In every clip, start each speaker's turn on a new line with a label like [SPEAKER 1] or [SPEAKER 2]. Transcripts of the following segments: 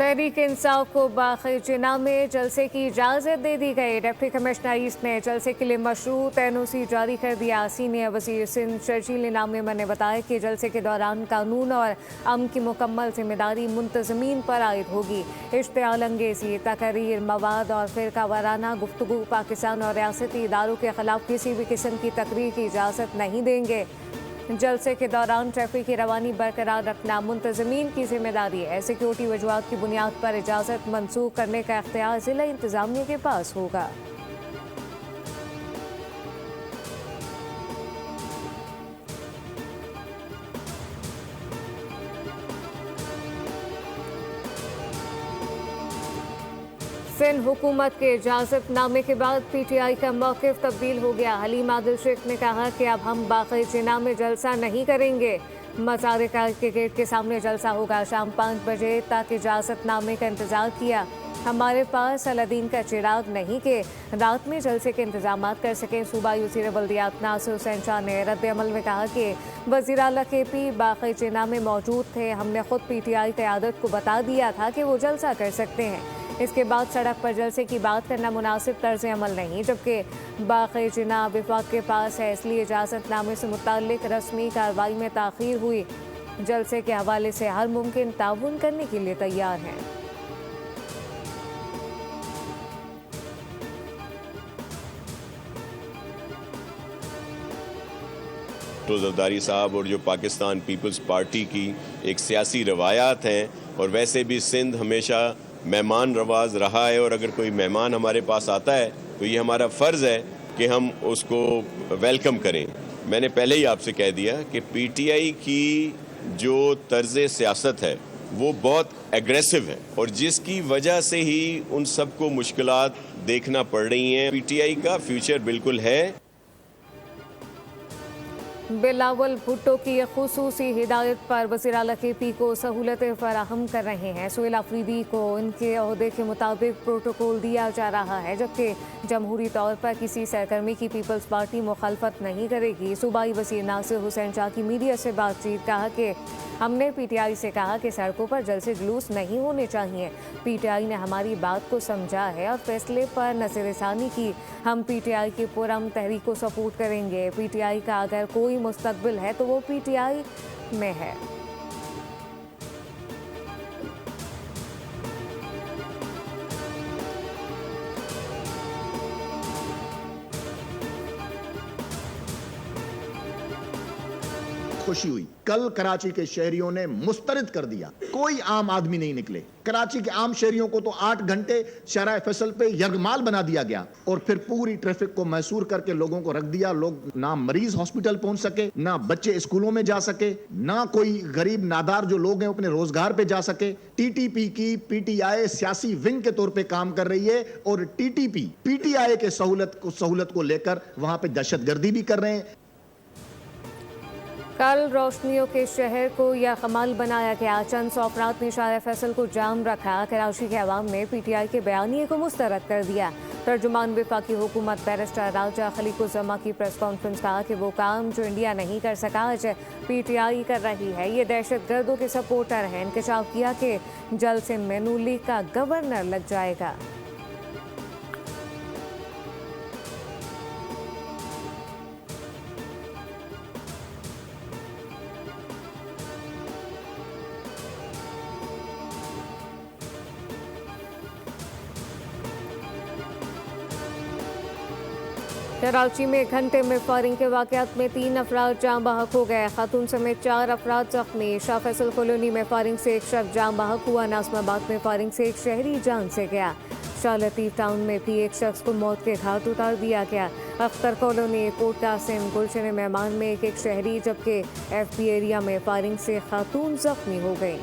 [SPEAKER 1] तहरीक इंसाफ को बाखिर में जलसे की इजाज़त दे दी गई। डिप्टी कमिश्नर ईस्ट ने जलसे के लिए मशरूत एनओसी जारी कर दिया। सीनियर वजीर सिंध शर्जील इनाम ने बताया कि जलसे के दौरान कानून और अमन की मुकम्मल जिम्मेदारी मुंतज़मीन पर आयद होगी। इश्तिआल अंगेज़ी, तकरीर, मवाद और फिरका वाराना गुफ्तगू पाकिस्तान और रियासती इदारों के खिलाफ किसी भी किस्म की तकरीर की इजाज़त नहीं देंगे। जलसे के दौरान ट्रैफिक की रवानी बरकरार रखना मुंतज़मीन की जिम्मेदारी है। सिक्योरिटी वजूहात की बुनियाद पर इजाज़त मनसूख करने का इख्तियार जिला इंतजामिया के पास होगा। सिंध हुकूमत के इजाज़तनामे के बाद PTI का मौक़िफ़ तब्दील हो गया। हलीम आदिल शेख ने कहा कि अब हम बाक़ी में जलसा नहीं करेंगे। मज़ार के गेट के सामने जलसा होगा। शाम 5 बजे तक इजाज़तनामे का इंतज़ार किया। हमारे पास अलादीन का चिराग नहीं कि रात में जलसे के इंतजाम कर सकें। सूबाई वज़ीर बल्दियात नासिर हुसैन शाह ने रद्द अमल में कहा कि वज़ीर आला KP बाक़ी में मौजूद थे। हमने खुद PTI क़यादत को बता दिया था कि वो जलसा कर सकते हैं। इसके बाद सड़क पर जलसे की बात करना मुनासिब तर्ज अमल नहीं, जबकि बाक़ी जिना विफाक के पास है, इसलिए इजाज़तनामे से मुताल्लिक रस्मी कार्रवाई में ताख़ीर हुई। जलसे के हवाले से हर मुमकिन ताउन करने के लिए तैयार हैं।
[SPEAKER 2] जरदारी साहब और जो पाकिस्तान पीपल्स पार्टी की एक सियासी रवायात हैं, और वैसे भी सिंध हमेशा मेहमान नवाज रहा है, और अगर कोई मेहमान हमारे पास आता है तो ये हमारा फ़र्ज़ है कि हम उसको वेलकम करें। मैंने पहले ही आपसे कह दिया कि PTI की जो तर्ज़ सियासत है वो बहुत एग्रेसिव है, और जिसकी वजह से ही उन सबको मुश्किलात देखना पड़ रही हैं। PTI का फ्यूचर बिल्कुल है।
[SPEAKER 1] बिलावल भुट्टो की खुसूसी हिदायत पर वज़ीर आला KP को सहूलतें फराहम कर रहे हैं। सुहेल अफरीदी को उनके ओहदे के मुताबिक प्रोटोकॉल दिया जा रहा है, जबकि जमहूरी तौर पर किसी सरगर्मी की पीपल्स पार्टी मुखालफत नहीं करेगी। सूबाई वज़ीर नासिर हुसैन शाह की मीडिया से बातचीत कहा कि हमने PTI से कहा कि सड़कों पर जलसे जुलूस नहीं होने चाहिए। PTI ने हमारी बात को समझा है और फैसले पर नज़रसानी की। हम PTI की पुरअमन तहरीक को सपोर्ट करेंगे। PTI का अगर कोई मुस्तकबिल है तो वो PTI में है।
[SPEAKER 3] खुशी हुई, कल कराची के शहरियों ने मुस्तरद कर दिया, कोई आम आदमी नहीं निकले। कराची के आम शहरियों को तो 8 घंटे शराय फैसल पे यरगमाल बना दिया गया, और फिर पूरी ट्रैफिक को मैसूर करके लोगों को रख दिया। लोग ना मरीज हॉस्पिटल पहुंच सके, ना बच्चे स्कूलों में जा सके, ना कोई गरीब नादार जो लोग हैं अपने रोजगार पे जा सके। TTP की PTI सियासी विंग के तौर पे काम कर रही है, और TTP PTI के सहूलत को लेकर वहां पे दहशतगर्दी भी कर रहे हैं।
[SPEAKER 1] कल रोशनियों के शहर को यह कमाल बनाया गया। चंद सौ अफराद ने शार फैसल को जाम रखा। कराची के अवाम ने PTI के बयानिए को मुस्तरद कर दिया। तर्जुमान वफाकी हुकूमत बैरिस्टर राजा खलीकुज़्ज़मा की प्रेस कॉन्फ्रेंस कहा कि वो काम जो इंडिया नहीं कर सका आज PTI कर रही है। ये दहशत गर्दों के सपोर्टर हैं। इंकशाफ किया कि जल्द से नून लीग का गवर्नर लग जाएगा। कराची में घंटे में फायरिंग के वाकयात में 3 अफराद जाँ बहक हो गए। खातून समेत 4 अफराद जख्मी। शाह फैसल कॉलोनी में फायरिंग से एक शख्स जाँ बहक हुआ। नाज़िमाबाद में फायरिंग से एक शहरी जान से गया। शाह लतीफ़ टाउन में भी एक शख्स को मौत के घाट उतार दिया गया। अख्तर कॉलोनी, कोट कासिम, गुलशन मेहमान में एक शहरी, जबकि FB एरिया में फायरिंग से खातून जख्मी हो गई।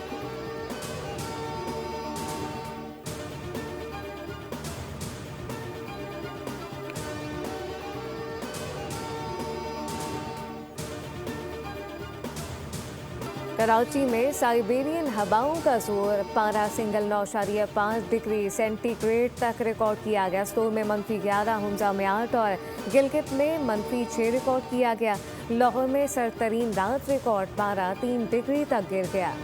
[SPEAKER 1] कराची में साइबेरियन हवाओं का जोर। पारा सिंगल 9.5 डिग्री सेंटीग्रेड तक रिकॉर्ड किया गया। स्टोर में -11, हुंजा में 8 और गिलगित में -6 रिकॉर्ड किया गया। लाहौर में सरतरीन रात रिकॉर्ड पारा 3 डिग्री तक गिर गया।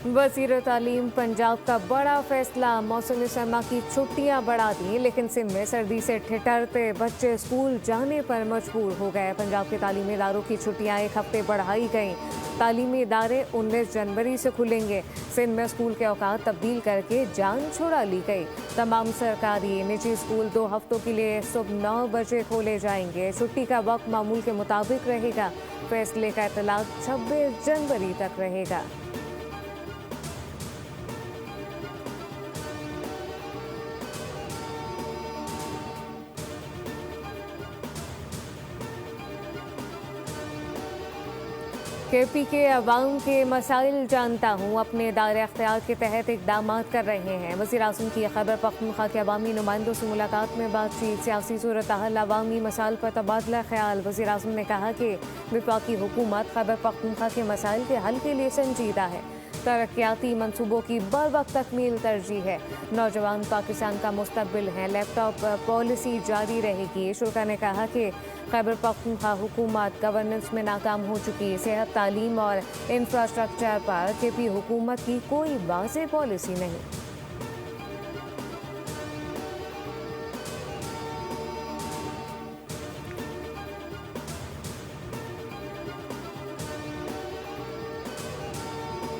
[SPEAKER 1] वज़ीर तालीम पंजाब का बड़ा फैसला, मौसम सरमा की छुट्टियां बढ़ा दी, लेकिन सिंध में सर्दी से ठिठुरते बच्चे स्कूल जाने पर मजबूर हो गए। पंजाब के तालीमी इदारों की छुट्टियां एक हफ्ते बढ़ाई गईं। तालीमी इदारे 19 जनवरी से खुलेंगे। सिंध में स्कूल के औकात तब्दील करके जान छुड़ा ली गई। तमाम सरकारी निजी स्कूल 2 हफ्तों के लिए सुबह 9 बजे खोले जाएंगे। छुट्टी का वक्त मामूल के मुताबिक रहेगा। फैसले का इतलाक 26 जनवरी तक रहेगा। केपी के अवाम के मसाइल जानता हूँ, अपने दायरे अख्तियार के तहत इकदाम कर रहे हैं। वज़ीर आज़म की खैबर पख्तूनख्वा के अवामी नुमाइंदों से मुलाकात में बातचीत, सियासी सूरत हाल, अवामी मसाइल पर तबादला ख्याल। वज़ीर आज़म ने कहा कि वफाकी हुकूमत खैबर पख्तूनख्वा के मसाइल के हल के लिए संजीदा है। तरक्याती मंसूबों की बर वक्त तकमील तरजीह है। नौजवान पाकिस्तान का मुस्तकबिल हैं। लैपटॉप पॉलिसी जारी रहेगी। शुरा ने कहा कि खैबर पख्तूनख्वा हुकूमत गवर्नेंस में नाकाम हो चुकी। सेहत, तालीम और इंफ्रास्ट्रक्चर पर केपी हुकूमत की कोई वाज़ेह पॉलिसी नहीं।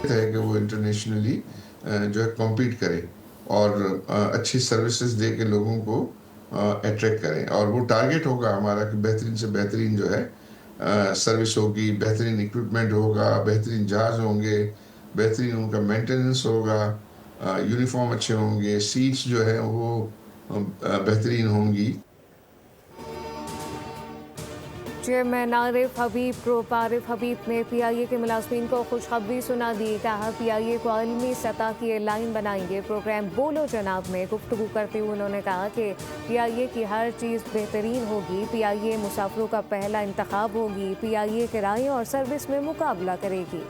[SPEAKER 4] है कि वो इंटरनेशनली जो है कॉम्पीट करें और अच्छी सर्विसेज दे के लोगों को अट्रैक्ट करें। और वो टारगेट होगा हमारा कि बेहतरीन से बेहतरीन जो है सर्विस होगी, बेहतरीन इक्विपमेंट होगा, बेहतरीन जहाज होंगे, बेहतरीन उनका मेंटेनेंस होगा, यूनिफॉर्म अच्छे होंगे, सीट्स जो है वो बेहतरीन होंगी।
[SPEAKER 1] चेयरमैन आरिफ हबीब ग्रुप आरिफ हबीब ने PIA के मुलाजमीन को खुशखबरी सुना दी। कहा PIA को आलमी सतह की एयरलाइन बनाएंगे। प्रोग्राम बोलो जनाब में गुफ्तगू करते हुए उन्होंने कहा कि PIA की हर चीज़ बेहतरीन होगी। PIA मुसाफिरों का पहला इंतखाब होगी। PIA किराए और सर्विस में मुकाबला करेगी।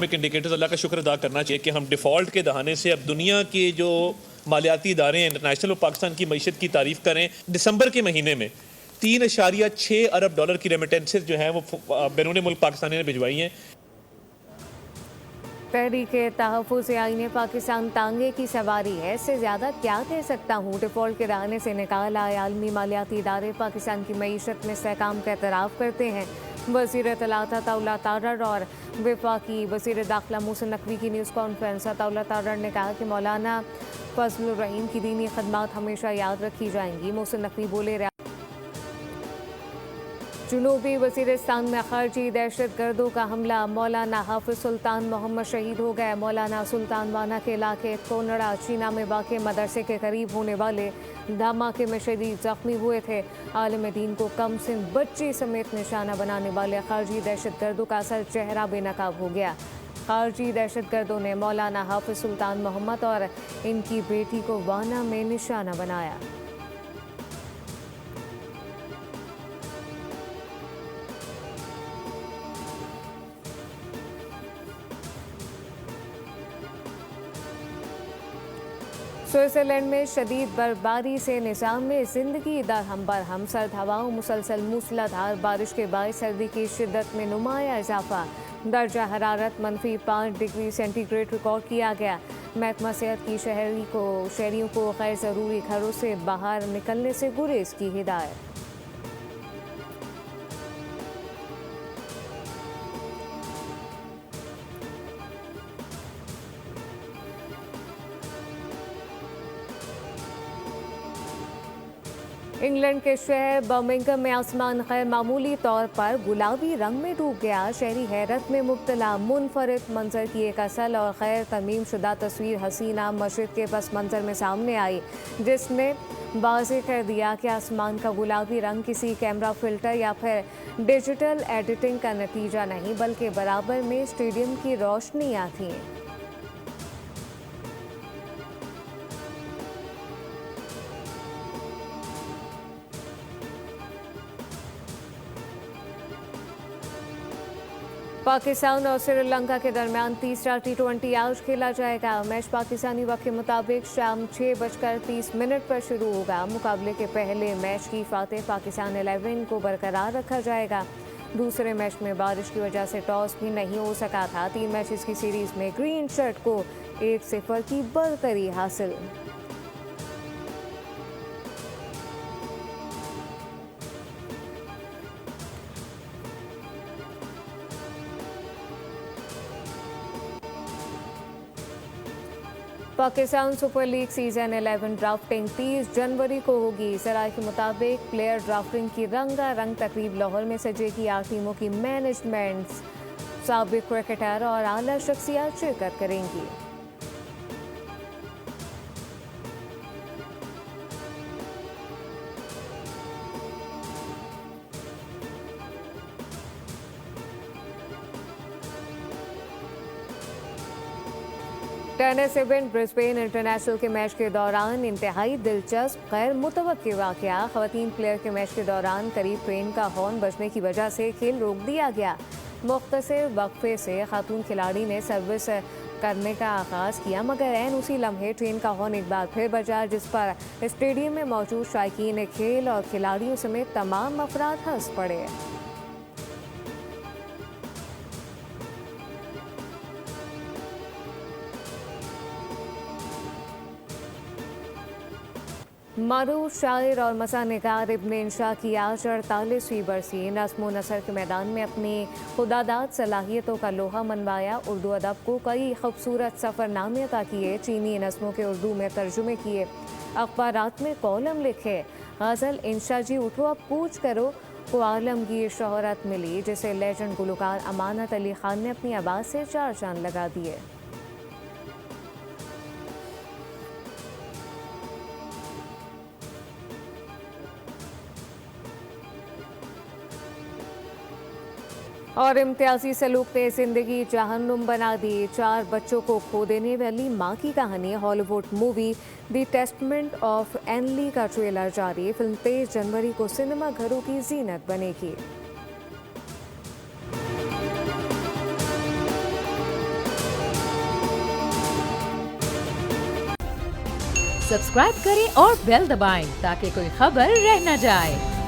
[SPEAKER 5] इंडिकेटर्स अल्लाह का शुक्र अदा करना चाहिए कि हम डिफ़ॉल्ट के दहाने से अब दुनिया के जो मालियाती इदारे हैं इंटरनेशनल और पाकिस्तान की मईशत की तारीफ़ करें। दिसंबर के महीने में 3.6 अरब डॉलर की रेमिटेंसेज जो हैं वो बैरून मुल्क पाकिस्तानी ने भिजवाई हैं।
[SPEAKER 1] तहरीक तहफ़्फ़ुज़ आईने पाकिस्तान तांगे की सवारी है, इससे ज़्यादा क्या कह सकता हूँ। डिफ़ॉल्ट के दहाने से निकाल आए आलमी मालियाती इदारे पाकिस्तान की मईशत में इस्तेहकाम का एतराफ़ करते हैं। वज़ीर इत्तलात अताउल्लाह तारर और वफाकी वज़ीर दाखिला मोहसिन नकवी की न्यूज़ कॉन्फ्रेंस। अताउल्लाह तारर ने कहा कि मौलाना फजलुर रहीम की दीनी खदमात हमेशा याद रखी जाएंगी। मोहसिन नकवी बोले जुनूबी वज़ीरिस्तान में खारजी दहशत गर्दों का हमला, मौलाना हाफिज सुल्तान मोहम्मद शहीद हो गए। मौलाना सुल्तान वाना के इलाके कोनड़ा चीना में वाक़ मदरसे के करीब होने वाले धमाके में शदीद जख्मी हुए थे। आलिम दीन को कम सिन बच्ची समेत निशाना बनाने वाले खारजी दहशत गर्दों का असल चेहरा बेनकाब हो गया। खारजी दहशत गर्दों ने मौलाना हाफिज सुल्तान मोहम्मद और इनकी बेटी को वाना में निशाना बनाया। स्विट्जरलैंड में शदीद बर्फबारी से निज़ाम में ज़िंदगी दरहम बरहम। सर्द हवाओं, मुसलसल मूसलाधार बारिश के बायस सर्दी की शिद्दत में नुमाया इजाफा। दर्जा हरारत -5 डिग्री सेंटीग्रेड रिकॉर्ड किया गया। महकमा सेहत की शहरियों को गैर ज़रूरी घरों से बाहर निकलने से गुरेज की हिदायत। इंग्लैंड के शहर बर्मिंघम में आसमान खैर मामूली तौर पर गुलाबी रंग में डूब गया। शहरी हैरत में मुब्तला। मुनफरिद मंजर की एक असल और खैर तरमीम शुदा तस्वीर हसीना मस्जिद के पस मंजर में सामने आई, जिसने वाज़ेह कर दिया कि आसमान का गुलाबी रंग किसी कैमरा फिल्टर या फिर डिजिटल एडिटिंग का नतीजा नहीं, बल्कि बराबर में स्टेडियम की रोशनियाँ थीं। पाकिस्तान और श्रीलंका के दरमियान तीसरा T20 आज खेला जाएगा। मैच पाकिस्तानी वक्त के मुताबिक शाम 6:30 पर शुरू होगा। मुकाबले के पहले मैच की फातेह पाकिस्तान 11 को बरकरार रखा जाएगा। दूसरे मैच में बारिश की वजह से टॉस भी नहीं हो सका था। 3 मैचेस की सीरीज में ग्रीन शर्ट को 1-0 की बढ़तरी हासिल। Pakistan super league season 11 drafting 30 जनवरी को होगी। सराय के मुताबिक प्लेयर ड्राफ्टिंग की रंगारंग तकरीब लाहौर में सजेगी। 8 टीमों की मैनेजमेंट्स, साबिक क्रिकेटर और आला शख्सियत शिरकत करेंगी। टेनिस इवेंट ब्रिस्बेन इंटरनेशनल के मैच के दौरान इंतहाई दिलचस्प गैर मुतवक्की वाकया। खवातीन प्लेयर के मैच के दौरान करीब ट्रेन का हॉर्न बजने की वजह से खेल रोक दिया गया। मुख्तसर वक्फे से खातून खिलाड़ी ने सर्विस करने का आगाज़ किया, मगर ऐन उसी लम्हे ट्रेन का हॉर्न एक बार फिर बजा, जिस पर स्टेडियम में मौजूद शायकीन खेल और खिलाड़ियों समेत तमाम अफराद हंस पड़े। मरूफ शायर और मसानिगार इब्न इंशा की आज 48वीं बरसी। नज़्म नसर के मैदान में अपनी खुदादाद सलाहियतों का लोहा मनवाया। उर्दू अदब को कई खूबसूरत सफ़रनामे अता किए। चीनी नज़्मों के उर्दू में तर्जुमे किए। अखबारात में कॉलम लिखे। गज़ल इंशा जी उठो अब कूच करो को आलमगीर शोहरत मिली, जिसे लेजेंड गुलकार अमानत अली खान ने अपनी आवाज़ से 4 चांद लगा दिए। और इम्तियाजी सलूक ने जिंदगी जहन्नुम बना दी। 4 बच्चों को खो देने वाली मां की कहानी। Hollywood movie the testament of Ann Lee का ट्रेलर जारी। फिल्म 23 जनवरी को सिनेमा घरों की जीनत बनेगी।
[SPEAKER 6] सब्सक्राइब करें और बेल दबाएं ताकि कोई खबर रह न जाए।